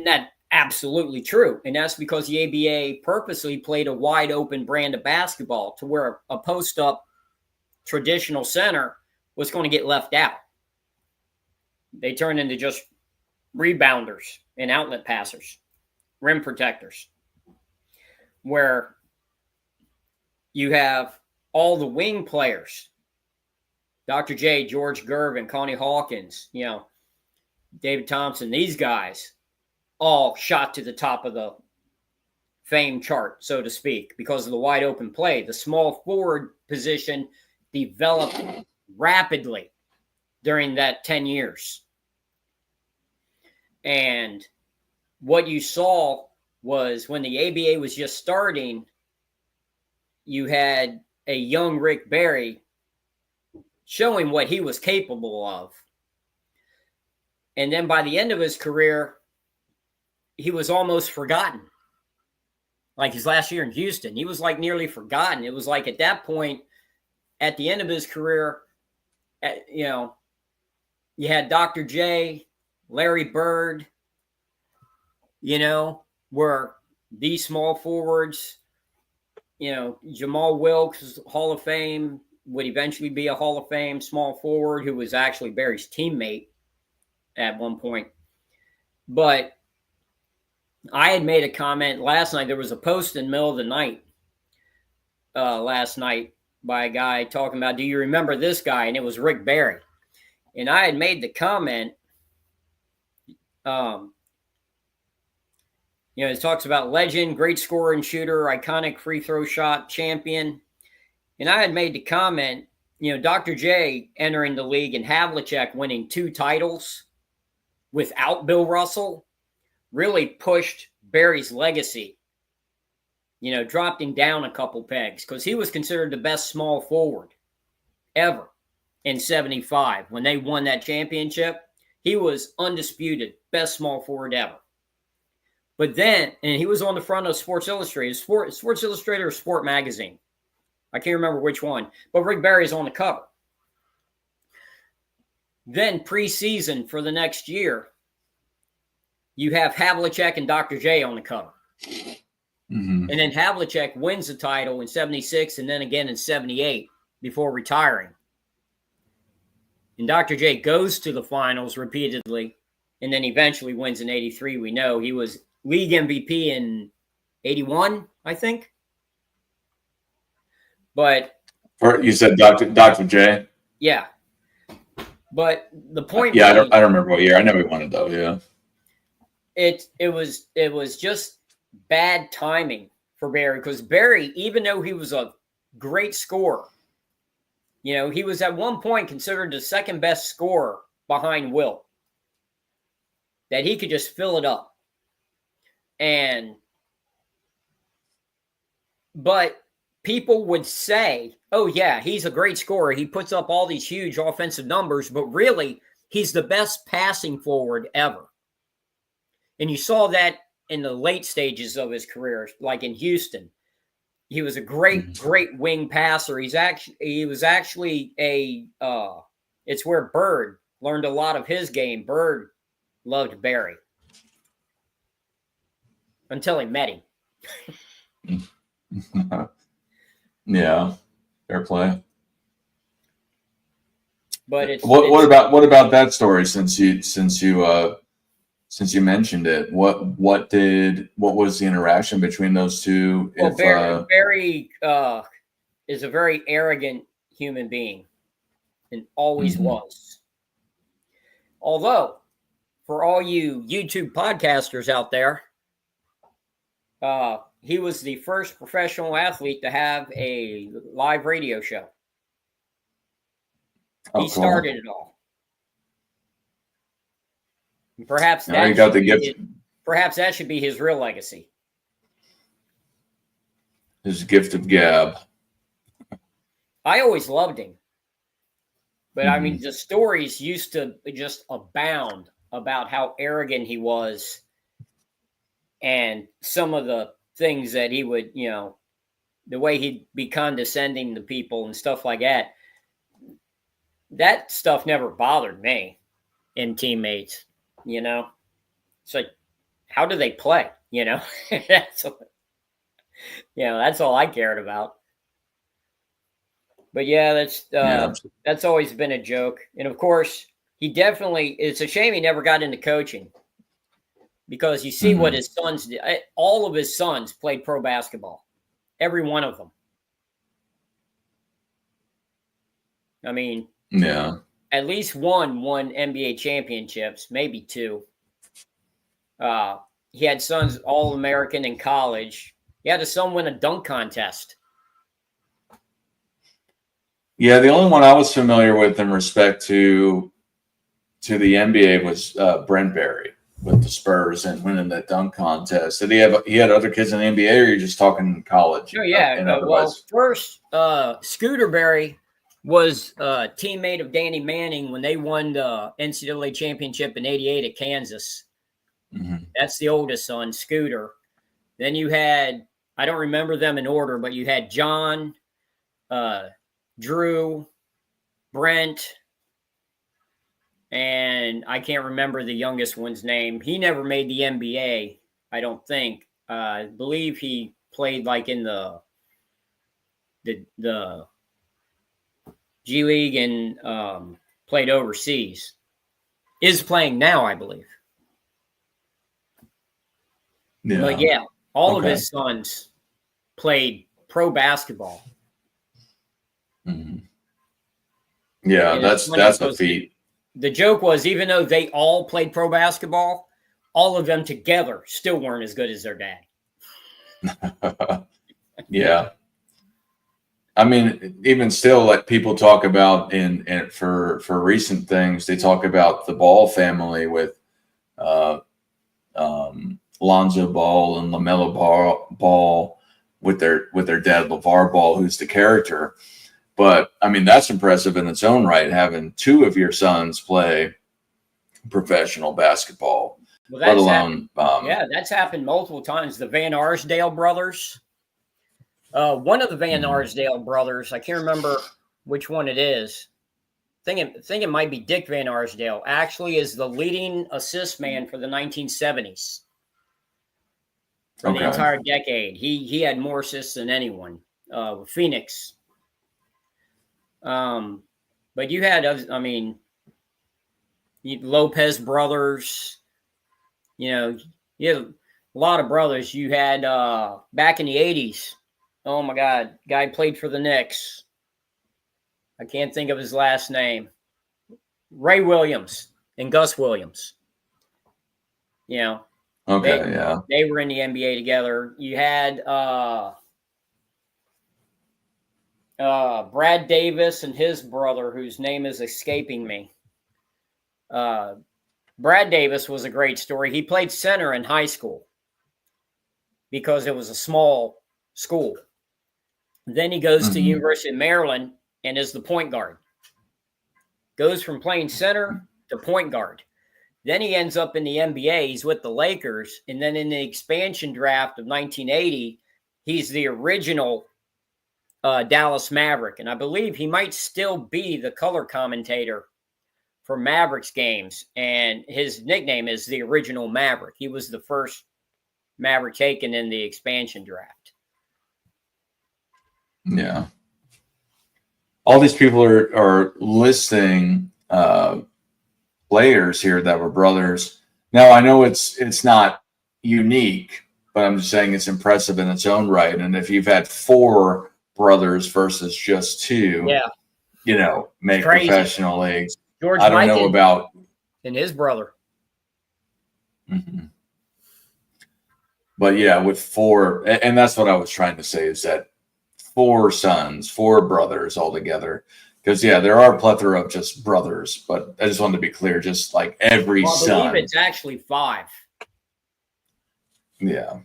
that absolutely true. And that's because the ABA purposely played a wide open brand of basketball to where a post up traditional center was going to get left out. They turned into just rebounders and outlet passers, rim protectors, where you have all the wing players, Dr. J, George Gervin, Connie Hawkins, David Thompson, these guys all shot to the top of the fame chart, so to speak, because of the wide open play. The small forward position developed rapidly during that 10 years. And what you saw was, when the ABA was just starting, you had a young Rick Barry showing what he was capable of. And then by the end of his career, he was almost forgotten. like his last year in Houston. He was like nearly forgotten. It was like at that point, at the end of his career, you know, you had Dr. J, Larry Bird, you know, were these small forwards, you know, Jamal Wilkes, Hall of Fame, would eventually be a Hall of Fame small forward who was actually Barry's teammate at one point. But I had made a comment last night. There was a post in the middle of the night last night by a guy talking about, do you remember this guy? And it was Rick Barry. And I had made the comment, you know, it talks about legend, great scorer and shooter, iconic free throw shot champion. And I had made the comment, you know, Dr. J entering the league and Havlicek winning 2 titles without Bill Russell really pushed Barry's legacy, you know, dropped him down a couple pegs because he was considered the best small forward ever in 75. When they won that championship, he was undisputed best small forward ever. But then, and he was on the front of Sports Illustrated, Sports Illustrated or Sport Magazine. I can't remember which one, but Rick Barry's on the cover. Then preseason for the next year, you have Havlicek and Dr. J on the cover. Mm-hmm. And then Havlicek wins the title in 76 and then again in 78 before retiring. And Dr. J goes to the finals repeatedly and then eventually wins in 83. We know he was league MVP in 81, I think. But you said Dr. J? Yeah. But the point I don't remember what year. I know he won it though, yeah. It was just bad timing for Barry because Barry, even though he was a great scorer, you know, he was at one point considered the second best scorer behind Wilt. That he could just fill it up. But people would say, oh yeah, he's a great scorer. He puts up all these huge offensive numbers, but really he's the best passing forward ever. And you saw that in the late stages of his career, like in Houston. He was a great wing passer. He was actually it's where Bird learned a lot of his game. Bird loved Barry until he met him. Yeah, fair play. But what about that story? Since you mentioned it, what was the interaction between those two? Well, Barry is a very arrogant human being, and always was. Although, for all you YouTube podcasters out there, he was the first professional athlete to have a live radio show. He started it all. Perhaps perhaps that should be his real legacy. His gift of gab. I always loved him. But I mean, the stories used to just abound about how arrogant he was and some of the things that he would, you know, the way he'd be condescending to people and stuff like that. That stuff never bothered me in teammates, you know. It's like, how do they play? You know, that's all I cared about. But yeah, that's always been a joke. And of course, it's a shame he never got into coaching because you see what his sons did. All of his sons played pro basketball. Every one of them. I mean, yeah, at least one won NBA championships, maybe 2. He had sons All-American in college. He had a son win a dunk contest. Yeah, the only one I was familiar with in respect to the NBA was Brent Barry with the Spurs and winning that dunk contest. Did he had other kids in the NBA, or are you just talking college? Oh yeah. Well, first Scooter Barry was a teammate of Danny Manning when they won the NCAA championship in '88 at Kansas. That's the oldest son, Scooter. Then you had I don't remember them in order, but you had John, Drew, Brent, and I can't remember the youngest one's name. He never made the NBA, I don't think. I believe he played like in the G League and played overseas. Is playing now, I believe. Yeah. But yeah, all of Okay. his sons played pro basketball. Mhm. Yeah, And it's funny that's a because feat. the joke was, even though they all played pro basketball, all of them together still weren't as good as their dad. Yeah. I mean, even still, like people talk about in for recent things, they talk about the Ball family with uh, Lonzo Ball and LaMelo Ball with their dad LeVar Ball, who's the character. But I mean, that's impressive in its own right, having two of your sons play professional basketball, Well, let that's alone happened. That's happened multiple times. The Van Arsdale brothers. One of the Van Arsdale brothers, I can't remember which one it is. Think it might be Dick Van Arsdale. Actually, is the leading assist man for the 1970s. For the okay. entire decade, he had more assists than anyone. Phoenix. But you had, I mean, Lopez brothers. You know, you had a lot of brothers. You had back in the 80s. Oh my God, guy played for the Knicks. I can't think of his last name. Ray Williams and Gus Williams. You know, Okay, yeah. they were in the NBA together. You had Brad Davis and his brother, whose name is escaping me. Brad Davis was a great story. He played center in high school because it was a small school. Then he goes to University of Maryland and is the point guard. Goes from playing center to point guard. Then he ends up in the NBA. He's with the Lakers. And then in the expansion draft of 1980, he's the original Dallas Maverick. And I believe he might still be the color commentator for Mavericks games. And his nickname is the original Maverick. He was the first Maverick taken in the expansion draft. Yeah. All these people are listing players here that were brothers. Now I know it's not unique, but I'm just saying it's impressive in its own right. And if you've had 4 brothers versus just 2, Yeah, you know, make crazy. professional leagues. George I don't know Mikan about and his brother. But yeah, with 4, and that's what I was trying to say, is that 4 sons, 4 brothers all together. Because yeah, there are a plethora of just brothers, but I just wanted to be clear, just like every Well, I son. believe it's actually 5. Yeah.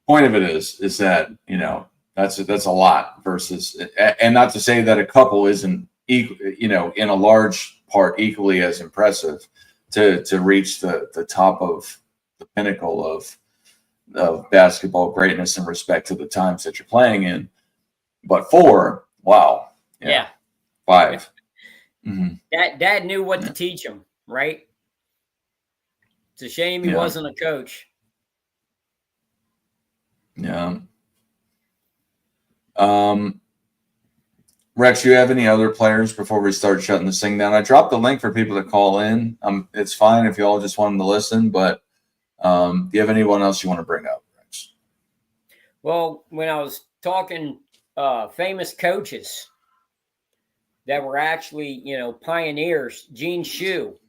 Point of it is that, you know, that's a lot versus, and not to say that a couple isn't equal, you know, in a large part equally as impressive to reach the top of the pinnacle of basketball greatness in respect to the times that you're playing in. But 4, wow. Yeah. 5. Dad knew what to teach him, right? It's a shame he wasn't a coach. Yeah. Rex, you have any other players before we start shutting this thing down? I dropped the link for people to call in. It's fine if you all just wanted to listen, but do you have anyone else you want to bring up, Rex? Well, when I was talking famous coaches that were actually, you know, pioneers, Gene Shue,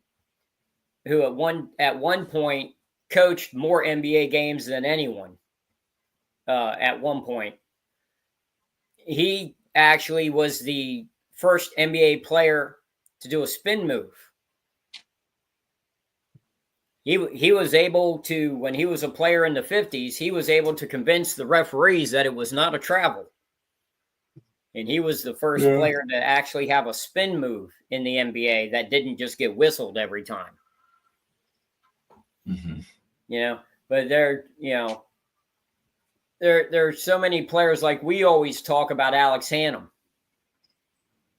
who at one point coached more NBA games than anyone. At one point, he actually was the first NBA player to do a spin move. He was able to, when he was a player in the 50s, he was able to convince the referees that it was not a travel. And he was the first player to actually have a spin move in the NBA that didn't just get whistled every time. You know, but they're, you know, there are so many players. Like we always talk about Alex Hannum,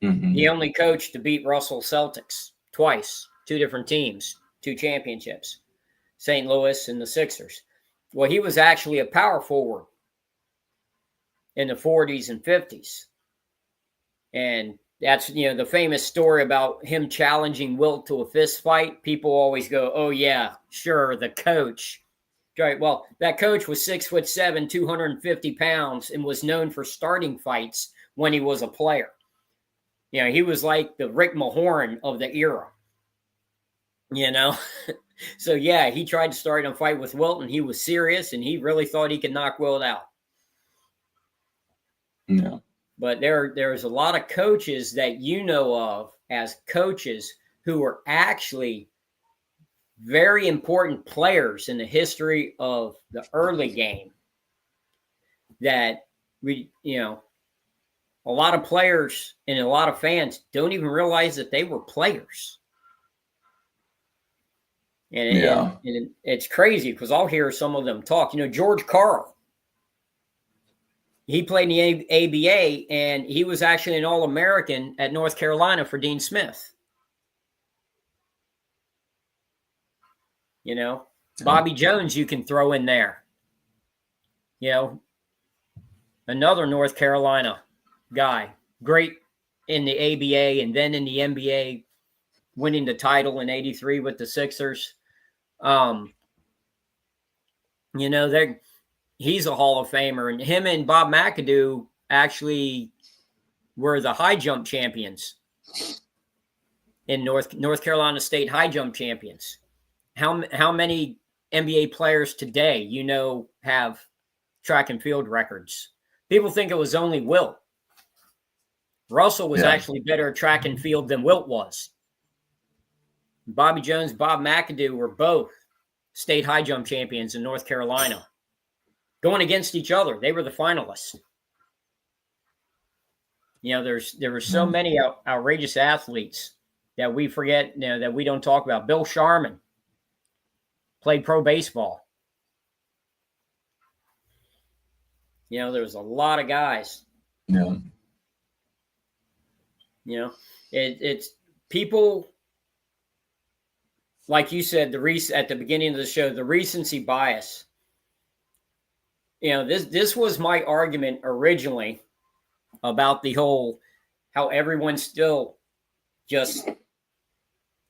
the only coach to beat Russell Celtics twice, 2 different teams, 2 championships, St. Louis and the Sixers. Well, he was actually a power forward in the 40s and 50s. And that's, the famous story about him challenging Wilt to a fist fight. People always go, oh, yeah, sure, the coach. Right. Well, that coach was 6'7", 250 pounds, and was known for starting fights when he was a player. He was like the Rick Mahorn of the era. So, yeah, he tried to start a fight with Wilt, and he was serious, and he really thought he could knock Wilt out. Yeah. But there's a lot of coaches that you know of as coaches who were actually very important players in the history of the early game that a lot of players and a lot of fans don't even realize that they were players. And it's crazy because I'll hear some of them talk. George Karl. He played in the ABA, and he was actually an All-American at North Carolina for Dean Smith. Bobby Jones you can throw in there. Another North Carolina guy, great in the ABA and then in the NBA, winning the title in '83 with the Sixers. He's a Hall of Famer, and him and Bob McAdoo actually were the high jump champions in North Carolina State high jump champions. How many NBA players today have track and field records? People think it was only Wilt. Russell was actually better at track and field than Wilt was. Bobby Jones, Bob McAdoo were both state high jump champions in North Carolina. Going against each other. They were the finalists. There were so many outrageous athletes that we forget, that we don't talk about. Bill Sharman played pro baseball. There was a lot of guys. Yeah. It's people, like you said, at the beginning of the show, the recency bias. This was my argument originally about the whole how everyone still just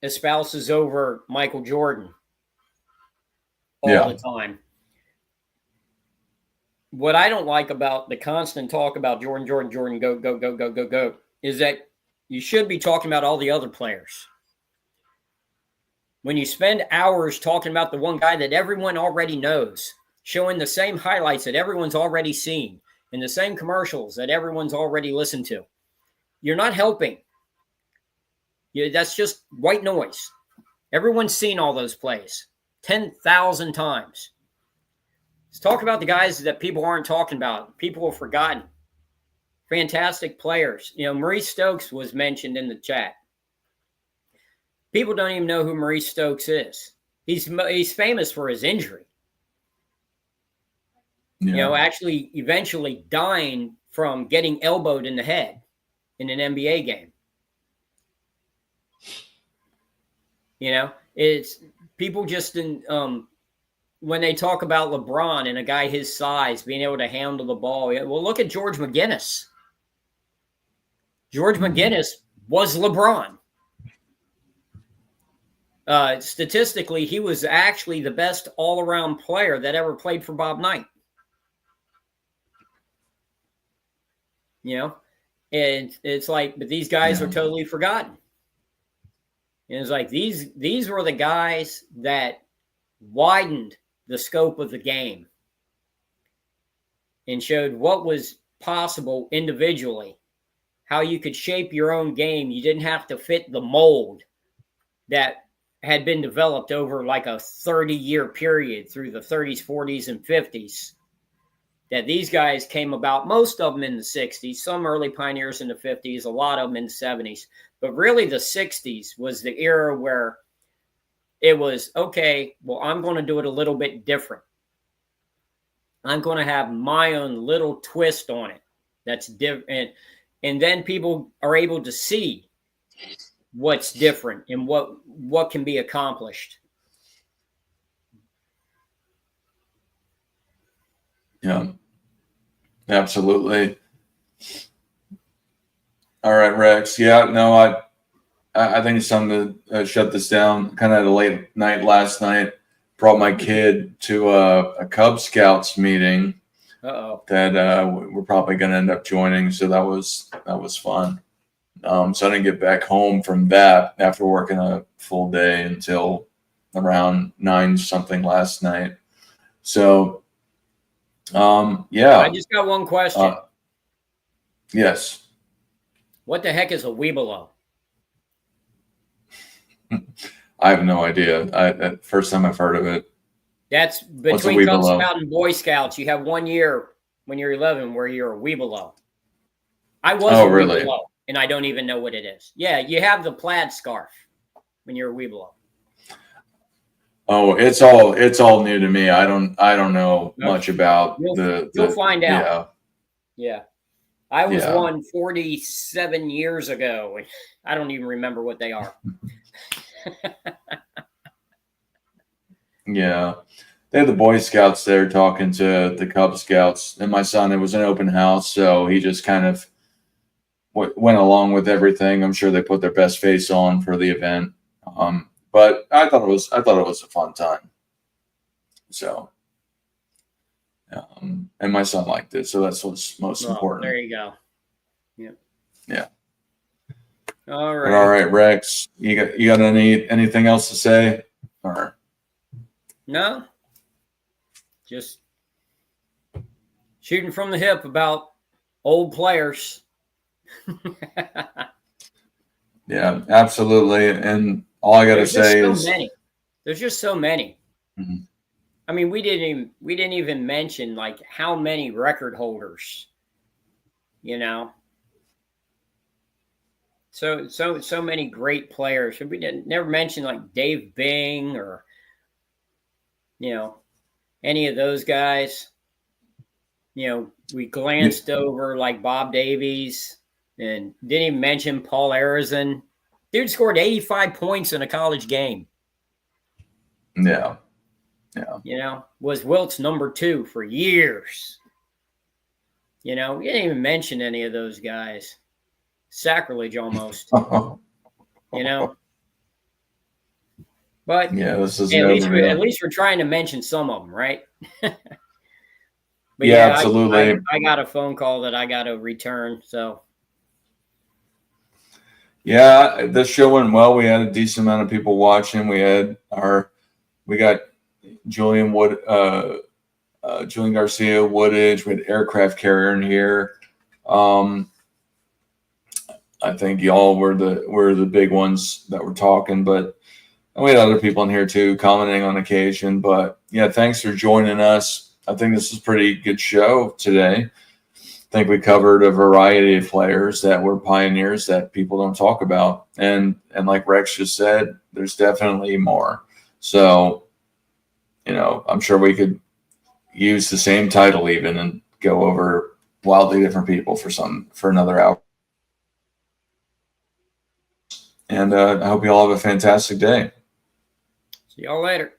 espouses over Michael Jordan all the time. What I don't like about the constant talk about Jordan, go, go, go, go, go, go, is that you should be talking about all the other players. When you spend hours talking about the one guy that everyone already knows, showing the same highlights that everyone's already seen, and the same commercials that everyone's already listened to, you're not helping. That's just white noise. Everyone's seen all those plays 10,000 times. Let's talk about the guys that people aren't talking about. People have forgotten. Fantastic players. Maurice Stokes was mentioned in the chat. People don't even know who Maurice Stokes is. He's famous for his injury. Actually eventually dying from getting elbowed in the head in an NBA game. It's people just when they talk about LeBron and a guy his size being able to handle the ball. Well, look at George McGinnis. George McGinnis was LeBron. Statistically, he was actually the best all-around player that ever played for Bob Knight. And it's like, but these guys are totally forgotten. And it's like these were the guys that widened the scope of the game and showed what was possible individually, how you could shape your own game. You didn't have to fit the mold that had been developed over like a 30-year period through the 30s, 40s, and 50s. That these guys came about, most of them in the 60s, some early pioneers in the 50s, a lot of them in the 70s. But really the 60s was the era where it was, okay, well, I'm going to do it a little bit different. I'm going to have my own little twist on it that's different. And then people are able to see what's different and what can be accomplished. Yeah, absolutely. All right, Rex. Yeah, no, I think it's time to shut this down. Kind of had a late night last night. Brought my kid to a Cub Scouts meeting Uh-oh. that we're probably going to end up joining. So that was fun. So I didn't get back home from that after working a full day until around 9 something last night. So yeah. I just got one question. Yes. What the heck is a Weebelo? I have no idea. First time I've heard of it. That's What's a between Cub Weebelo? Scout and Boy Scouts. You have 1 year when you're 11 where you're a Weebelo. I was a really? Weebelo, and I don't even know what it is. Yeah, you have the plaid scarf when you're a Weebelo. Oh, it's all new to me. I don't know much about You'll find out. Yeah. Yeah. I was Yeah. one 47 years ago, and I don't even remember what they are. Yeah. They had the Boy Scouts there talking to the Cub Scouts, and my son, it was an open house, so he just kind of went along with everything. I'm sure they put their best face on for the event. But I thought it was a fun time. So, and my son liked it, so that's what's most important. There you go. Yep. Yeah. All But right. all right, Rex, you got anything else to say? Or No. Just shooting from the hip about old players. yeah, absolutely. And all I got to say is there's just so many. Mhm. I mean, we didn't even mention like how many record holders, you know. So many great players. We didn't never mention like Dave Bing or, you know, any of those guys. You know, we glanced over like Bob Davies and didn't even mention Paul Arizin. Dude scored 85 points in a college game. Yeah. You know, was Wilt's number 2 for years. You know, we didn't even mention any of those guys. Sacrilege almost. You know. But yeah, this is at least we're trying to mention some of them, right? But yeah, absolutely. I got a phone call that I got to return. So yeah, this show went well. We had a decent amount of people watching. We got Julian Garcia Woodage. We had aircraft carrier in here. I think y'all were the big ones that were talking, but we had other people in here too commenting on occasion. But yeah, thanks for joining us. I think this is a pretty good show today. I think we covered a variety of players that were pioneers that people don't talk about. And like Rex just said, there's definitely more. So, you know, I'm sure we could use the same title even and go over wildly different people for another hour. And I hope you all have a fantastic day. see y'all later.